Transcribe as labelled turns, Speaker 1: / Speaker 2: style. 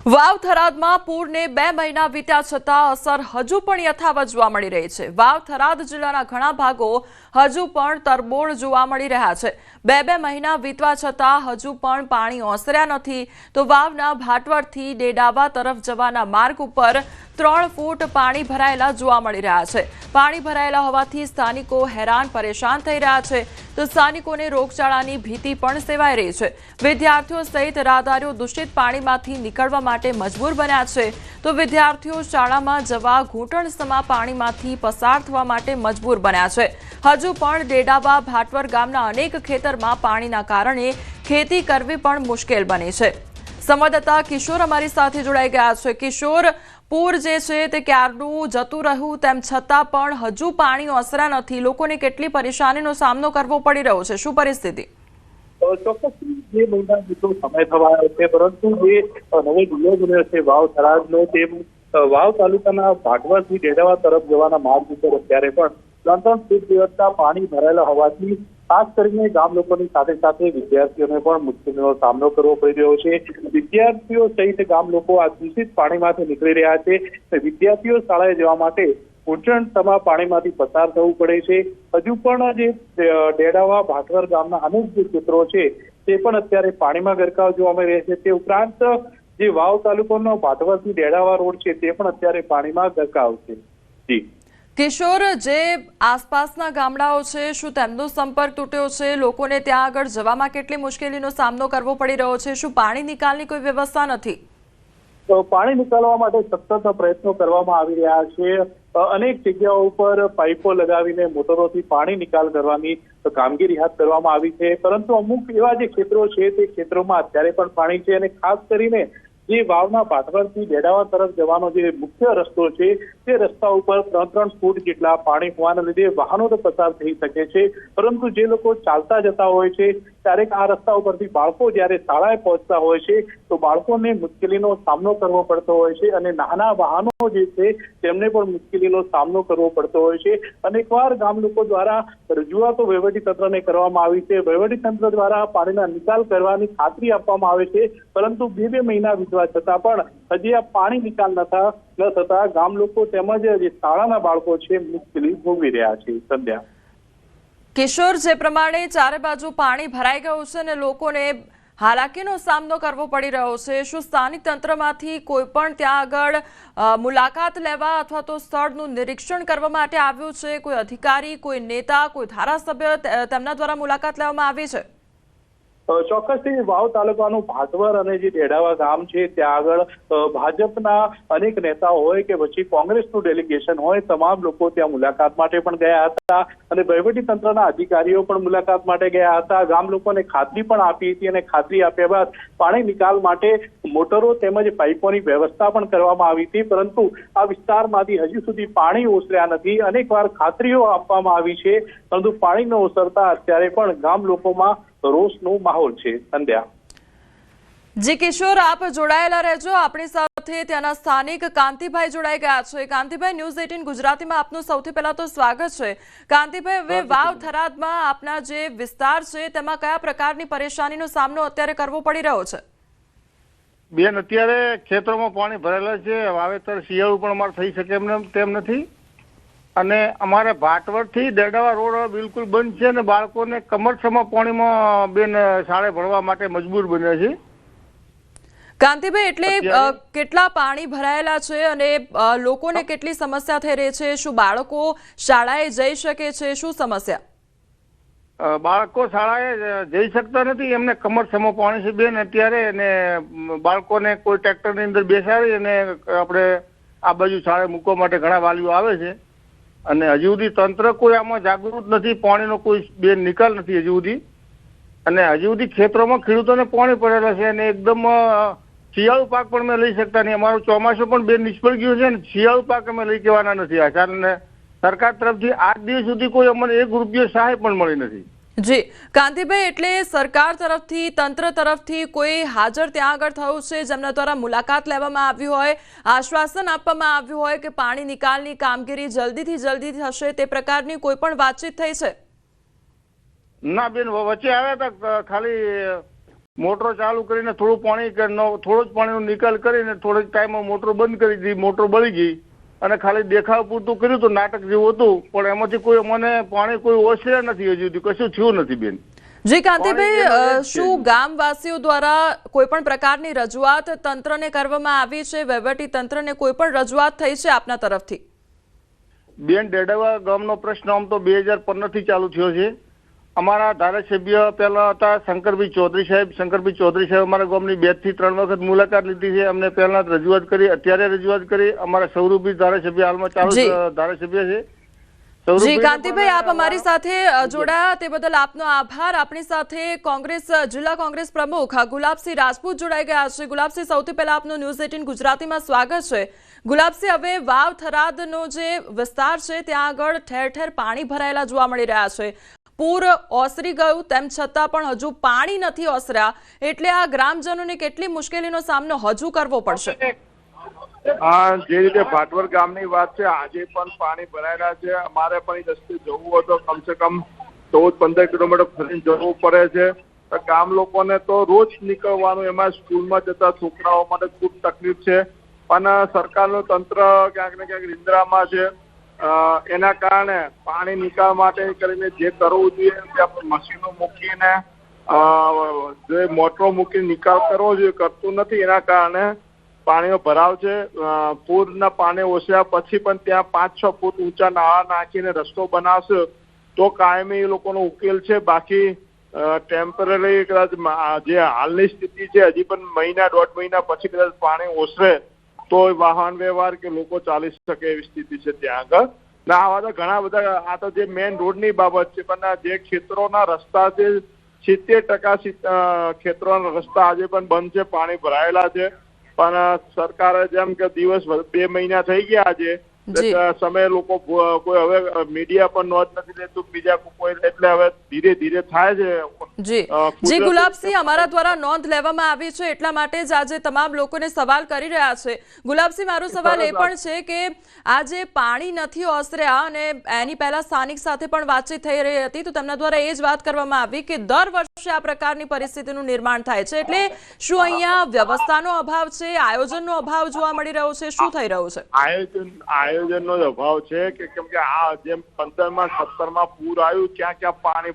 Speaker 1: વાવ થરાદમાં પૂરને 2 મહિના વીત્યા છતાં અસર હજુ પણ યથાવત જોવા મળી રહી છે। વાવ થરાદ જિલ્લાના ઘણા ભાગો હજુ પણ તરબોળ જોવા મળી રહ્યા છે। 2 મહિના વીતવા છતાં હજુ પણ પાણી ઓસર્યા નથી તો વાવના ભાટવડથી ડેડાવા તરફ જવાના માર્ગ ઉપર 3 ફૂટ પાણી ભરાયેલા જોવા મળી રહ્યા છે। પાણી ભરાયેલા હોવાથી સ્થાનિકો હેરાન પરેશાન થઈ રહ્યા છે તો સ્થાનિકોને રોગચાળાની ભીતિ પણ સેવાઈ રહી છે। વિદ્યાર્થીઓ સહિત રાહદારીઓ દૂષિત પાણીમાંથી નીકળવા માટે મજબૂર બન્યા છે તો વિદ્યાર્થીઓ શાળામાં જવા ઘૂંટણસમા પાણીમાંથી પસાર થવા માટે મજબૂર બન્યા છે। હજુ પણ ડેડાવા ભાટવર ગામના અનેક ખેતરમાં પાણીના કારણે ખેતી કરવી પણ મુશ્કેલ બની છે। સંવાદદાતા કિશોર અમારી સાથે જોડાઈ ગયા છે। કિશોર, પૂર જે છે તે ક્યારનું જતું રહ્યું તેમ છતાં પણ હજુ પાણી ઓસર્યા નથી, લોકોને કેટલી પરેશાનીનો સામનો કરવો પડી રહ્યો છે, શું પરિસ્થિતિ?
Speaker 2: ચોક્કસ જે મહિના જેટલો સમય થવાયો છે પરંતુ જે નવો જિલ્લો બન્યો છે વાવ થરાદનો તે વાવ તાલુકાના ભાટવડથી ડેડાવા તરફ જવાના માર્ગ ઉપર અત્યારે પણ 3 ફૂટ જેટલા પાણી ભરાયેલા હોવાથી ખાસ કરીને ગામ લોકોની સાથે સાથે વિદ્યાર્થીઓને પણ મુશ્કેલીનો સામનો કરવો પડી રહ્યો છે। વિદ્યાર્થીઓ સહિત ગામ લોકો આ દૂષિત પાણીમાંથી નીકળી રહ્યા છે। વિદ્યાર્થીઓ શાળાએ જવા માટે ઘૂંટણસમા પાણીમાંથી પસાર થવું પડે છે। હજુ પણ જે ડેડાવા ભાટવર ગામના અનેક જે ક્ષેત્રો છે તે પણ અત્યારે પાણીમાં ગરકાવ જોવા મળી રહ્યા છે। તે ઉપરાંત જે વાવ તાલુકાનો ભાટવરથી ડેડાવા રોડ છે તે પણ અત્યારે પાણીમાં ગરકાવ છે। જી
Speaker 1: કિશોર, જે આસપાસના ગામડાઓ છે શું તેમનો સંપર્ક તૂટ્યો છે? લોકોને ત્યાં આગળ જવામાં કેટલી મુશ્કેલીનો સામનો કરવો પડી રહ્યો છે? શું પાણી નિકાલની કોઈ વ્યવસ્થા નથી?
Speaker 2: તો પાણી નીકાળવા માટે સતત પ્રયત્નો કરવામાં આવી રહ્યા છે। અનેક જગ્યાઓ ઉપર પાઇપો લગાવીને મોટરોથી પાણી નિકાલ કરવાની કામગીરી હાથ ધરવામાં આવી છે પરંતુ અમુક એવા જે ક્ષેત્રો છે તે ક્ષેત્રોમાં અત્યારે પણ પાણી છે અને ખાસ કરીને જે વાવના ભાટવડથી ડેડાવા તરફ જવાનો જે મુખ્ય રસ્તો છે તે રસ્તા ઉપર 3 ફૂટ જેટલા પાણી હોવાના લીધે વાહનો તો પસાર થઈ શકે છે પરંતુ જે લોકો ચાલતા જતા હોય છે ક્યારેક આ રસ્તા ઉપરથી બાળકો જ્યારે શાળાએ પહોંચતા હોય છે તો બાળકોને મુશ્કેલીનો સામનો કરવો પડતો હોય છે અને નાના વાહનો જે છે તેમને પણ મુશ્કેલીનો સામનો કરવો પડતો હોય છે। અનેકવાર ગામ લોકો દ્વારા રજૂઆતો વહીવટીતંત્રને કરવામાં આવી છે। વહીવટીતંત્ર દ્વારા પાણીના નિકાલ કરવાની ખાતરી આપવામાં આવે છે પરંતુ 2 મહિના વીતવા છતાં પણ હજી આ પાણી નિકાલ ન થતા ગામ લોકો તેમજ જે શાળાના બાળકો છે મુશ્કેલી ભોગવી રહ્યા છે। સંધ્યા
Speaker 1: કિશોર, જે પ્રમાણે ચારે બાજુ પાણી ભરાઈ ગયું છે અને લોકોને હાલાકીનો સામનો કરવો પડી રહ્યો છે, શું સ્થાનિક તંત્રમાંથી કોઈ પણ ત્યાં આગળ મુલાકાત લેવા અથવા તો સ્થળનું નિરીક્ષણ કરવા માટે આવ્યું છે? કોઈ અધિકારી, કોઈ નેતા, કોઈ ધારાસભ્ય તેમના દ્વારા મુલાકાત લેવામાં આવી છે?
Speaker 2: ચોક્કસથી વાવ તાલુકાનું ભાટવર અને જે ડેડાવા ગામ છે ત્યાં આગળ ભાજપના અનેક નેતાઓ હોય કે પછી કોંગ્રેસનું ડેલિગેશન હોય તમામ લોકો ત્યાં મુલાકાત માટે પણ ગયા હતા અને વહીવટીતંત્રના અધિકારીઓ પણ મુલાકાત માટે ગયા હતા। ગામ લોકોને ખાતરી પણ આપી હતી અને ખાતરી આપ્યા બાદ પાણી નિકાલ માટે મોટરો તેમજ પાઇપોની વ્યવસ્થા પણ કરવામાં આવી હતી પરંતુ આ વિસ્તારમાંથી હજુ સુધી પાણી ઓસર્યા નથી। અનેકવાર ખાતરીઓ આપવામાં આવી છે પરંતુ પાણી ન ઓસરતા અત્યારે પણ ગામ લોકોમાં રોષનો માહોલ છે। સંધ્યા
Speaker 1: જી કિશોર, આપ જોડાયેલા રહેજો આપણી સાથે। ત્યાંના સ્થાનિક કાંતિભાઈ જોડાઈ ગયા છે। કાંતિભાઈ, ન્યૂઝ 18 ગુજરાતીમાં આપનું સૌથી પહેલા તો સ્વાગત છે। કાંતિભાઈ, હવે વાવ થરાદમાં આપના જે વિસ્તાર છે તેમાં કયા પ્રકારની પરેશાનીનો સામનો અત્યારે કરવો પડી રહ્યો છે?
Speaker 3: બેન, અત્યારે ખેતરોમાં પાણી ભરેલા છે, વાવેતર શિયાળું પણ અમારે થઈ શકે તેમ નથી અને અમારે ભાટવડથી ડેડાવા રોડ બિલકુલ બંધ છે અને બાળકોને કમરસમા પાણીમાં બેન શાળાએ ભણવા માટે મજબૂર બન્યા છે।
Speaker 1: કાંતિભાઈ, એટલે કેટલા પાણી ભરાયેલા છે અને લોકોને કેટલી સમસ્યા થઈ રહી છે? શું બાળકો શાળાએ જઈ શકે છે? શું સમસ્યા?
Speaker 3: બાળકો શાળાએ જઈ શકતા નથી, એમને કમરસમા પાણી છે બેન અત્યારે અને બાળકોને કોઈ ટ્રેક્ટરની અંદર બેસાડી અને આપણે આ બાજુ શાળાએ મૂકવા માટે ઘણા વાલીઓ આવે છે અને હજુ સુધી તંત્ર કોઈ આમાં જાગૃત નથી। પાણીનો કોઈ બેન નિકાલ નથી હજુ સુધી અને હજુ સુધી ખેતરોમાં ખેડૂતોને પાણી પડેલા છે અને એકદમ શિયાળુ પાક પણ અમે લઈ શકતા નહીં। અમારું ચોમાસું પણ બેન નિષ્ફળ ગયું છે અને શિયાળુ પાક અમે લઈ જવાના નથી આ કારણે સરકાર તરફથી આજ દિવસ સુધી કોઈ અમને 1 રૂપિયો સહાય પણ મળી નથી।
Speaker 1: જી કાંતિભાઈ, એટલે સરકાર તરફથી, તંત્ર તરફથી કોઈ હાજર ત્યાં આગળ થયું છે જેમના દ્વારા મુલાકાત લેવામાં આવી હોય, આશ્વાસન આપવામાં આવ્યું હોય કે પાણી નિકાલની કામગીરી જલ્દીથી થશે, તે પ્રકારની કોઈ પણ વાતચીત થઈ છે?
Speaker 3: ના બેન, વચ્ચે આવ્યા હતા ખાલી મોટરો ચાલુ કરીને થોડું જ પાણીનો નિકાલ કરીને થોડીક ટાઈમમાં મોટર બંધ કરી દીધી, મોટર બળી ગઈ અને ખાલી દેખાવ પૂરતું કર્યું હતું, નાટક જેવું હતું, પણ એમાંથી કોઈ મને પાણી કોઈ ઓસર્યા નથી, હજુ સુધી કશું થયું નથી બેન.
Speaker 1: જી કાંતિભાઈ, શું ગામવાસીઓ દ્વારા કોઈ પણ પ્રકારની રજૂઆત તંત્રને કરવામાં આવી છે? વહીવટી તંત્રને કોઈ પણ રજૂઆત થઈ છે આપના તરફથી?
Speaker 3: બેન, ડેડવા ગામનો પ્રશ્ન આમ તો 2015 થી ચાલુ થયો છે. અમારા ધારાસભ્ય પહેલા હતા શંકરભાઈ ચૌધરી સાહેબ અમારા ગામની 2 થી 3 વખત મુલાકાત લીધી છે. અમને પહેલા રજૂઆત કરી, અત્યારે રજૂઆત કરી. અમારા સૌરભભાઈ ધારાસભ્ય હાલમાં ચાલુ ધારાસભ્ય છે.
Speaker 1: જી કાંતિભાઈ, આપ અમારી સાથે જોડાયા તે બદલ આપનો આભાર. આપણી સાથે જિલ્લા કોંગ્રેસ પ્રમુખ ગુલાબસિંહ રાજપૂત જોડાઈ ગયા છે. ગુલાબસિંહ, સૌથી પહેલા આપનું ન્યૂઝ 18 ગુજરાતીમાં સ્વાગત છે. ગુલાબસિંહ, હવે વાવ થરાદનો જે વિસ્તાર છે ત્યાં આગળ ઠેર ઠેર પાણી ભરાયેલા જોવા મળી રહ્યા છે. પૂર ઓસરી ગયું તેમ છતાં પણ હજુ પાણી નથી ઓસર્યા, એટલે આ ગ્રામજનોને કેટલી મુશ્કેલીનો સામનો હજુ કરવો પડશે?
Speaker 4: જે રીતે ભાટવર ગામની વાત છે, આજે પણ પાણી ભરાયેલા છે. અમારે પણ એ રસ્તે જવું હોય તો કમસે કમ 14-15 કિલોમીટર ફરીને જવું પડે છે. ગામ લોકોને તો રોજ નીકળવાનું, એમાં સ્કૂલમાં જતા છોકરાઓ માટે ખૂબ તકલીફ છે. પણ સરકારનું તંત્ર ક્યાંક ને ક્યાંક નિંદ્રામાં છે. એના કારણે પાણી નિકાલ માટે કરીને જે કરવું જોઈએ ત્યાં મશીનો મૂકીને જે મોટરો મૂકીને નિકાલ કરવો જોઈએ કરતું નથી. એના કારણે પાણીનો ભરાવ છે. પૂરના પાણી ઓછ્યા પછી પણ ત્યાં 5-6 ફૂટ ઊંચા નાળા નાખીને રસ્તો બનાવશે તો કાયમી એ લોકોનો ઉકેલ છે. બાકી ટેમ્પરરી કદાચ જે હાલની સ્થિતિ છે, હજી પણ 1-1.5 મહિના પછી કદાચ પાણી ઓસરે તો વાહન વ્યવહાર કે લોકો ચાલી શકે એવી સ્થિતિ છે ત્યાં આગળ. ના, આવા તો ઘણા બધા, આ તો જે મેઇન રોડની બાબત છે, પણ જે ખેતરોના રસ્તા છે 70% ખેતરોના રસ્તા આજે પણ બંધ છે, પાણી ભરાયેલા છે. પણ સરકારે જેમ કે દિવસ 2 મહિના થઈ ગયા છે, સમય લોકો કોઈ હવે મીડિયા પણ નોંધ નથી લેતું, બીજા કોઈ, એટલે હવે ધીરે ધીરે થાય છે.
Speaker 1: જી ગુલાબસિંહ, અમારા દ્વારા નોંધ લેવામાં આવી છે એટલા માટે જ આજે તમામ લોકોને સવાલ કરી રહ્યા છે. ગુલાબસિંહ, મારો સવાલ એ પણ છે કે આજે પાણી નથી ઓસર્યા અને એની પહેલા સ્થાનિક સાથે પણ વાતચીત થઈ રહી હતી, તો તેમના દ્વારા એ જ વાત કરવામાં આવી કે દર વર્ષે આ પ્રકારની પરિસ્થિતિનું નિર્માણ થાય છે, એટલે શું અહીંયા વ્યવસ્થાનો અભાવ છે, આયોજનનો અભાવ જોવા મળી રહ્યો છે? શું થઈ રહ્યું છે?
Speaker 4: આયોજનનો જ અભાવ છે કે કેમ કે આ જેમ 15માં 17માં પૂર આવ્યું, ક્યાં ક્યાં પાણી